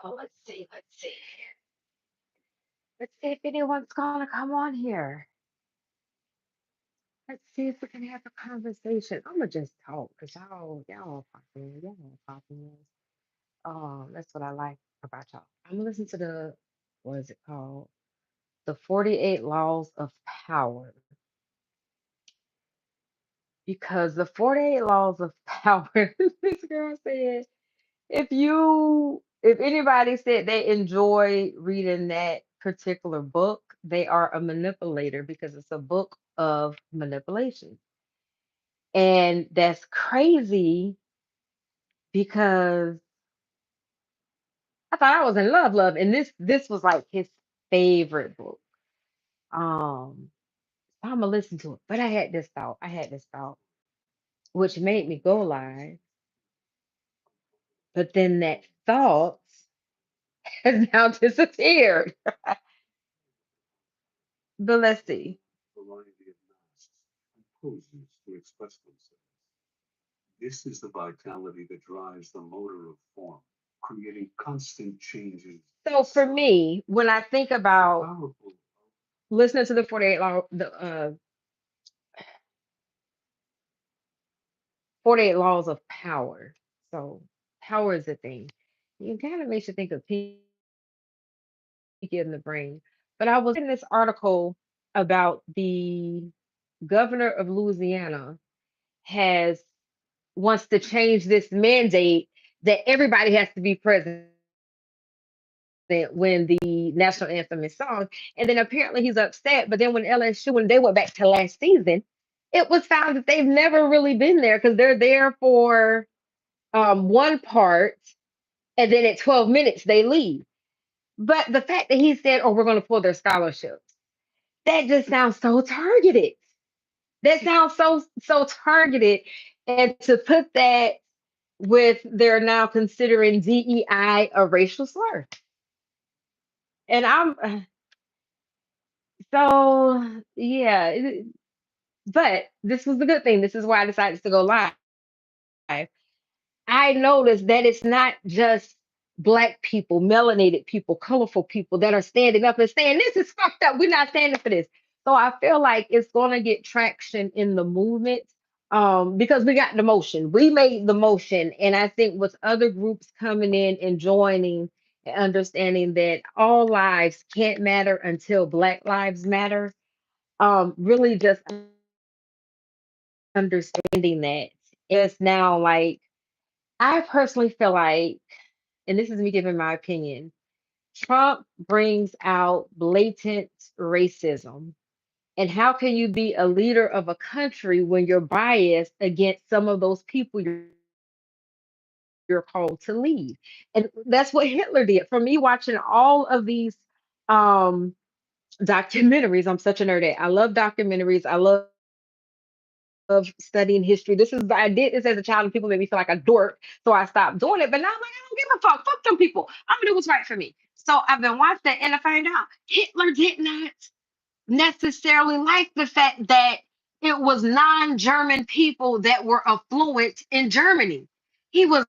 Oh, let's see. Let's see. Let's see if anyone's gonna come on here. Let's see if we can have a conversation. I'm gonna just talk because y'all popping, y'all popping. That's what I like about y'all. I'm gonna listen to the what is it called? The 48 Laws of Power. Because the 48 Laws of Power, this girl said, if anybody said they enjoy reading that particular book, they are a manipulator because it's a book of manipulation. And that's crazy because I thought I was in love, and this was like his favorite book. Um, I'm gonna listen to it. But I had this thought, which made me go live. But then that thought has now disappeared. But let's see. Variety of masks and poses to express themselves. This is the vitality that drives the motor of form, creating constant changes So for inside. me, when I think The about powerful listening to the 48 laws of power. So power is a thing. It kind of makes you think of Pinky in the Brain. But I was reading this article about the governor of Louisiana has wants to change this mandate that everybody has to be present when the national anthem is sung. And then apparently he's upset. But then when LSU, when they went back to last season, it was found that they've never really been there because they're there for one part, and then at 12 minutes they leave. But the fact that he said, "Oh, we're going to pull their scholarships," that just sounds so targeted. That sounds so targeted, and to put that with they're now considering DEI a racial slur, and so yeah. But this was the good thing. This is why I decided to go live. I noticed that it's not just black people, melanated people, colorful people that are standing up and saying, this is fucked up. We're not standing for this. So I feel like it's going to get traction in the movement because we got the motion. We made the motion. And I think with other groups coming in and joining and understanding that all lives can't matter until Black lives matter, really just understanding that. It's now like, I personally feel like, and this is me giving my opinion, Trump brings out blatant racism. And how can you be a leader of a country when you're biased against some of those people you're called to lead? And that's what Hitler did. For me, watching all of these um, documentaries, I'm such a nerd at. I love documentaries. I love studying history. I did this as a child, and people made me feel like a dork, so I stopped doing it. But now I'm like, I don't give a fuck. Fuck them people. I'm gonna do what's right for me. So I've been watching that, and I find out Hitler did not necessarily like the fact that it was non-German people that were affluent in Germany. He was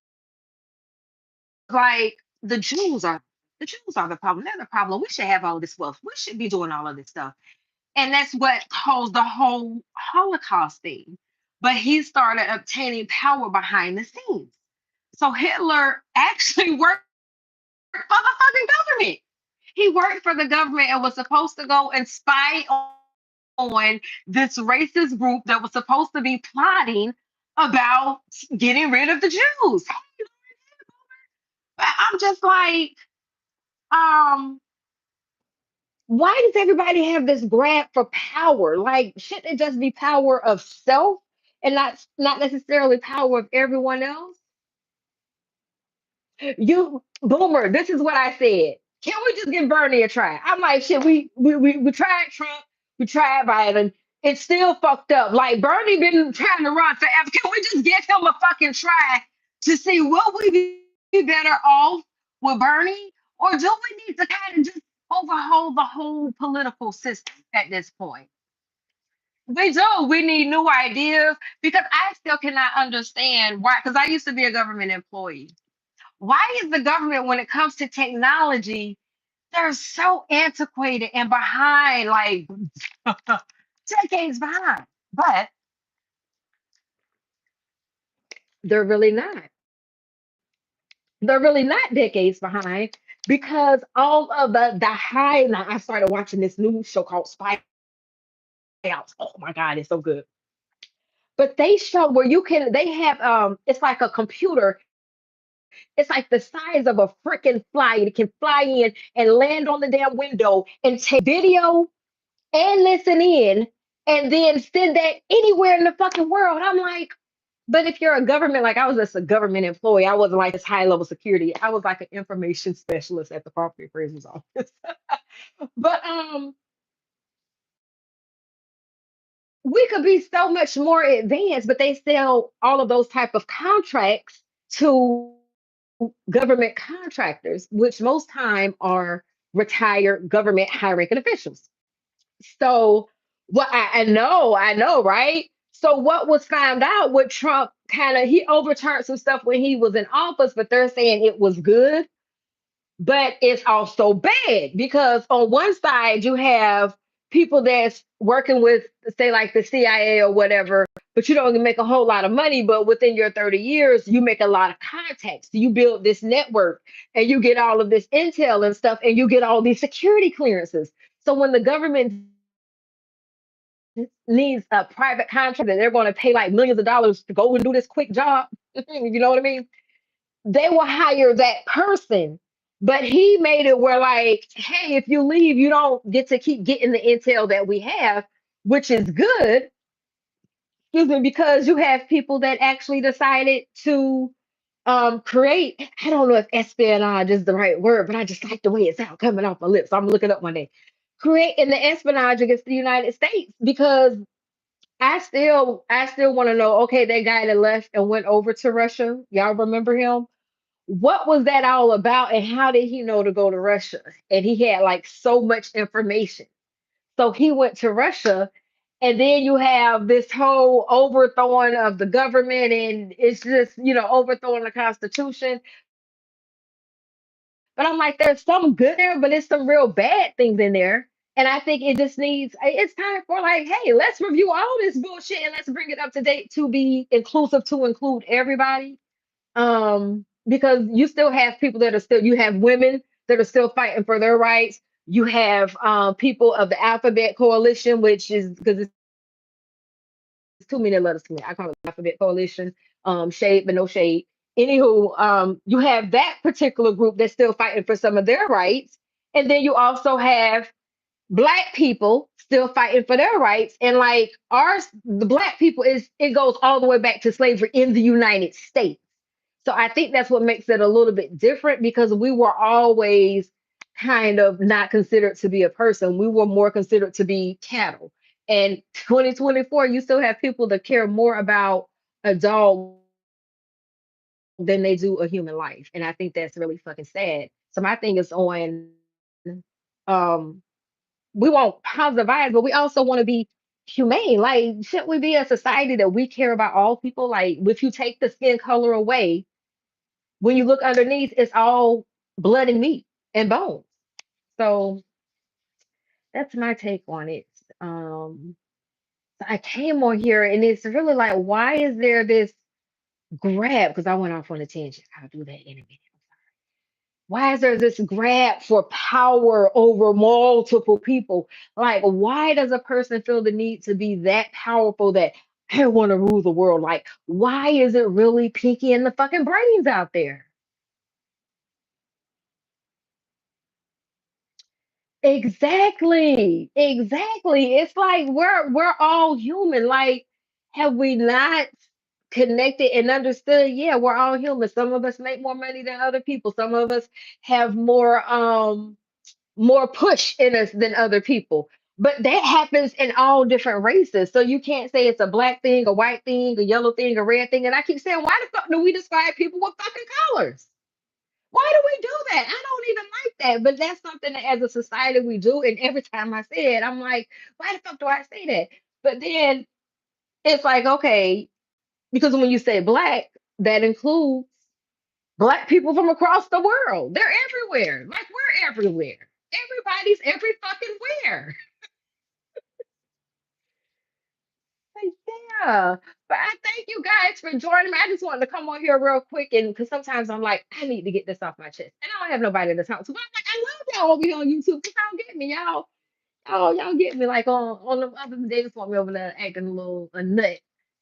like, the Jews are the problem. They're the problem. We should have all this wealth. We should be doing all of this stuff. And that's what caused the whole Holocaust thing. But he started obtaining power behind the scenes. So Hitler actually worked for the fucking government. He worked for the government and was supposed to go and spy on this racist group that was supposed to be plotting about getting rid of the Jews. I'm just like, um, why does everybody have this grab for power? Like, shouldn't it just be power of self and not necessarily power of everyone else? You boomer, this is what I said. Can we just give Bernie a try? I'm like, shit, we tried Trump, we tried Biden. It's still fucked up. Like Bernie been trying to run forever. Can we just give him a fucking try to see will we be better off with Bernie? Or do we need to kind of just overhaul the whole political system at this point? We do. We need new ideas because I still cannot understand why. Because I used to be a government employee. Why is the government, when it comes to technology, they're so antiquated and behind, like decades behind? But they're really not. They're really not decades behind because all of the high. Now I started watching this new show called Spy Outs. Oh my God, it's so good. But they show where you can. They have it's like a computer. It's like the size of a freaking fly. It can fly in and land on the damn window and take video and listen in and then send that anywhere in the fucking world. I'm like, but if you're a government, like I was just a government employee, I wasn't like this high level security. I was like an information specialist at the property appraiser's office. But we could be so much more advanced, but they sell all of those type of contracts to government contractors, which most time are retired government high ranking officials. So what I know, right? So what was found out with Trump kind of he overturned some stuff when he was in office, but they're saying it was good, but it's also bad because on one side you have people that's working with say like the CIA or whatever, but you don't make a whole lot of money, but within your 30 years you make a lot of contacts. You build this network and you get all of this intel and stuff and you get all these security clearances. So when the government needs a private contract that they're going to pay like millions of dollars to go and do this quick job, you know what I mean? They will hire that person. But he made it where, like, hey, if you leave, you don't get to keep getting the intel that we have, which is good, excuse me, because you have people that actually decided to create, I don't know if espionage is the right word, but I just like the way it sounds coming off my lips. So I'm looking up one day. Creating the espionage against the United States because I still want to know, okay, that guy that left and went over to Russia, y'all remember him? What was that all about and how did he know to go to Russia? And he had like so much information. So he went to Russia and then you have this whole overthrowing of the government and it's just, overthrowing the constitution. But I'm like, there's some good there, but it's some real bad things in there. And I think it just needs, it's time for like, hey, let's review all this bullshit and let's bring it up to date to be inclusive to include everybody. Because you still have people that are still you have women that are still fighting for their rights. You have people of the Alphabet Coalition, which is because it's too many letters to me. I call it the Alphabet Coalition, shade but no shade. Anywho, you have that particular group that's still fighting for some of their rights, and then you also have black people still fighting for their rights, and like ours, the black people it goes all the way back to slavery in the United States. So I think that's what makes it a little bit different because we were always kind of not considered to be a person. We were more considered to be cattle. And 2024, you still have people that care more about a dog than they do a human life. And I think that's really fucking sad. So my thing is on we want positive vibes, but we also want to be humane. Like, shouldn't we be a society that we care about all people? Like, if you take the skin color away, when you look underneath, it's all blood and meat and bones. So that's my take on it. Um, so I came on here and it's really like, why is there this grab? Because I went off on a tangent. I'll do that in a minute. Why is there this grab for power over multiple people? Like, why does a person feel the need to be that powerful that I want to rule the world? Like, why is it really pinky in the fucking brains out there? Exactly. Exactly. It's like we're all human. Like, have we not connected and understood? Yeah, we're all human. Some of us make more money than other people. Some of us have more push in us than other people. But that happens in all different races. So you can't say it's a black thing, a white thing, a yellow thing, a red thing. And I keep saying, why the fuck do we describe people with fucking colors? Why do we do that? I don't even like that. But that's something that as a society we do. And every time I say it, I'm like, why the fuck do I say that? But then it's like, okay, because when you say black, that includes Black people from across the world. They're everywhere. Like we're everywhere. Everybody's every fucking where. Like, yeah. But I thank you guys for joining me. I just wanted to come on here real quick and because sometimes I'm like, I need to get this off my chest. And I don't have nobody to talk to. But I'm like, I love y'all over here on YouTube. Because y'all get me. Y'all get me like on the other day just want me over there acting a nut.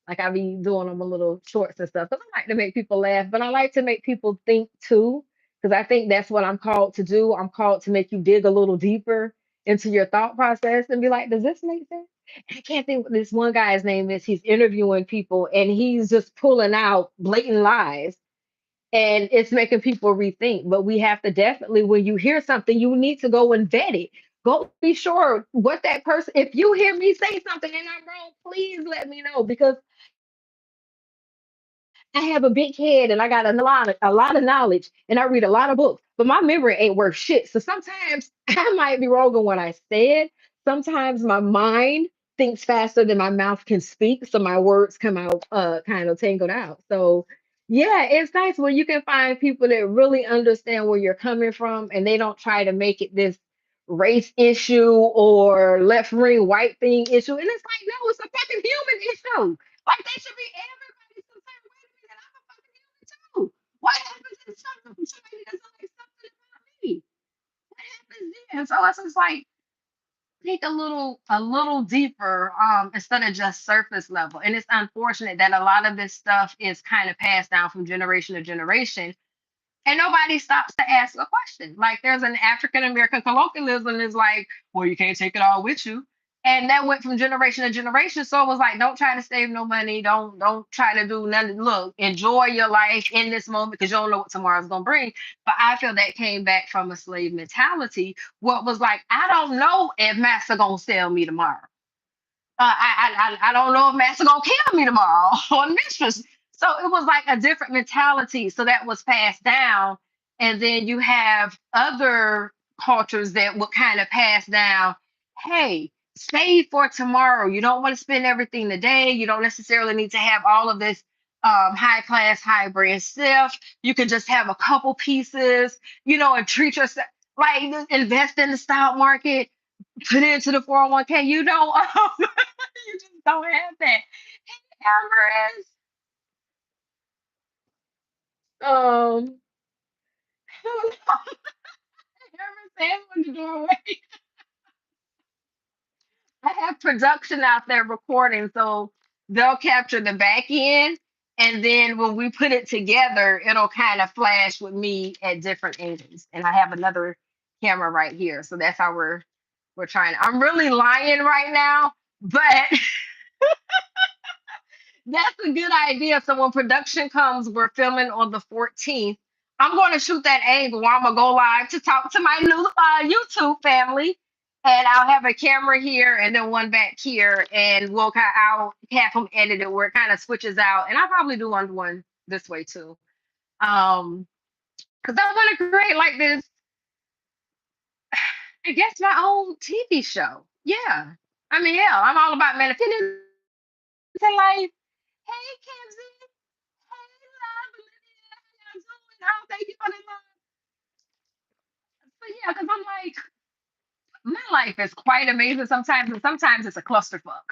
Like I be doing on my little shorts and stuff. Because I like to make people laugh, but I like to make people think too. Because I think that's what I'm called to do. I'm called to make you dig a little deeper into your thought process and be like, does this make sense? And I can't think what this one guy's name is. He's interviewing people and he's just pulling out blatant lies and it's making people rethink. But we have to definitely, when you hear something, you need to go and vet it. Go be sure what that person. If you hear me say something and I'm wrong, please let me know because I have a big head and I got a lot of knowledge and I read a lot of books, but my memory ain't worth shit. So sometimes I might be wrong on what I said. Sometimes my mind thinks faster than my mouth can speak, so my words come out kind of tangled out. So yeah, it's nice when you can find people that really understand where you're coming from and they don't try to make it this race issue or left ring white thing issue. And it's like, no, it's a fucking human issue. Like they should be everybody sometimes. Wait a minute, I'm a fucking human too. What happens if somebody doesn't like something about me? What happens then? So it's just like think a little deeper instead of just surface level. And it's unfortunate that a lot of this stuff is kind of passed down from generation to generation and nobody stops to ask a question. Like there's an African American colloquialism is like, well, you can't take it all with you. And that went from generation to generation. So it was like, don't try to save no money. Don't try to do nothing. Look, enjoy your life in this moment because you don't know what tomorrow's gonna bring. But I feel that came back from a slave mentality. What was like, I don't know if master gonna sell me tomorrow. I don't know if Master gonna kill me tomorrow or mistress. So it was like a different mentality. So that was passed down. And then you have other cultures that would kind of pass down, hey, save for tomorrow. You don't want to spend everything today. You don't necessarily need to have all of this high class, high brand stuff. You can just have a couple pieces, and treat yourself like invest in the stock market, put it into the 401k. You don't you just don't have that. Hey, Amber's, Amber stands in the doorway. I have production out there recording, so they'll capture the back end, and then when we put it together, it'll kind of flash with me at different angles. And I have another camera right here, so that's how we're trying. I'm really lying right now, but that's a good idea. So when production comes, we're filming on the 14th. I'm going to shoot that angle where I'm going to go live to talk to my new YouTube family. And I'll have a camera here and then one back here. And I'll have them edited where it kind of switches out. And I'll probably do one this way too. Because I want to create like this, I guess, my own TV show. Yeah. I mean, yeah, I'm all about manifesting into life. Hey, Kenzie. Hey, love, Olivia, how y'all doing? Oh, thank you for the love. But yeah, because I'm like, my life is quite amazing sometimes, and sometimes it's a clusterfuck.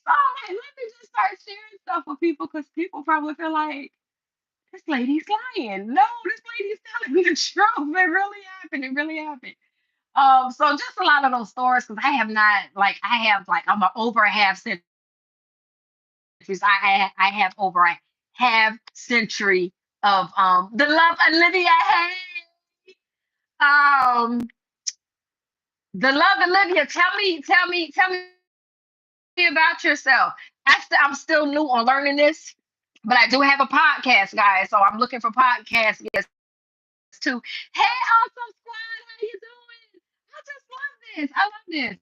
So I'm like, let me just start sharing stuff with people because people probably feel like this lady's lying. No, this lady's telling me the truth. It really happened. It really happened. So just a lot of those stories because I have not like I have like I'm a, over a half century. I have over a half century of the love Olivia. Hey, um, the love Olivia. Tell me about yourself. I'm still new on learning this, but I do have a podcast, guys. So I'm looking for podcast guests too. Hey, awesome squad, how you doing? I just love this. I love this.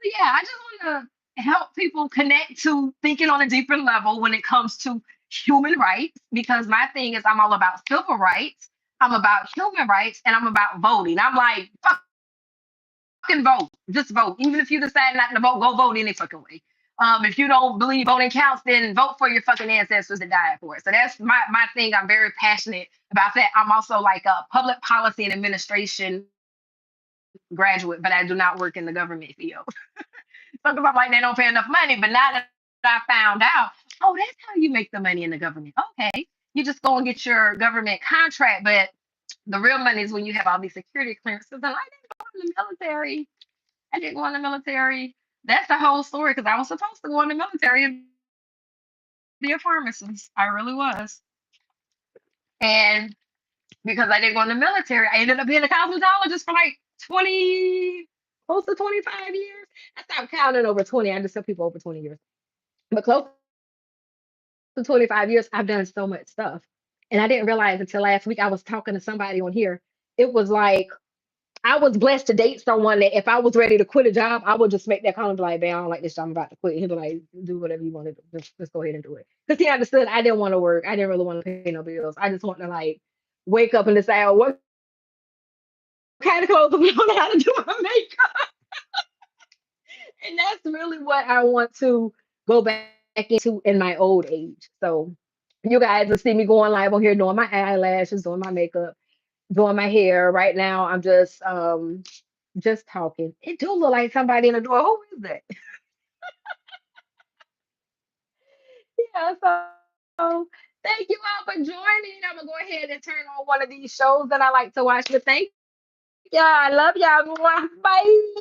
So yeah, I just want to help people connect to thinking on a deeper level when it comes to human rights, because my thing is I'm all about civil rights, I'm about human rights, and I'm about voting. I'm like, fucking vote. Just vote. Even if you decide not to vote, go vote any fucking way. If you don't believe voting counts, then vote for your fucking ancestors that died for it. So that's my thing. I'm very passionate about that. I'm also like a public policy and administration graduate, but I do not work in the government field. Because I'm like, they don't pay enough money. But now that I found out, oh, that's how you make the money in the government. Okay. You just go and get your government contract, but the real money is when you have all these security clearances. And I didn't go in the military. I didn't go in the military. That's the whole story because I was supposed to go in the military and be a pharmacist. I really was. And because I didn't go in the military, I ended up being a cosmetologist for like 20, close to 25 years. I stopped counting over 20. I just tell people over 20 years. But close to 25 years, I've done so much stuff. And I didn't realize until last week I was talking to somebody on here. It was like I was blessed to date someone that if I was ready to quit a job, I would just make that call and be like, "Babe, I don't like this job. I'm about to quit." And he'd be like, "Do whatever you want to do. Just go ahead and do it." Because he understood I didn't want to work. I didn't really want to pay no bills. I just want to like wake up and decide, oh, what kind of clothes to put on, how to do my makeup. And that's really what I want to go back into in my old age. So you guys will see me going live on here doing my eyelashes, doing my makeup, doing my hair. Right now, I'm just talking. It do look like somebody in the door. Who is that? Yeah, so thank you all for joining. I'm gonna go ahead and turn on one of these shows that I like to watch. But thank y'all. I love y'all. Bye.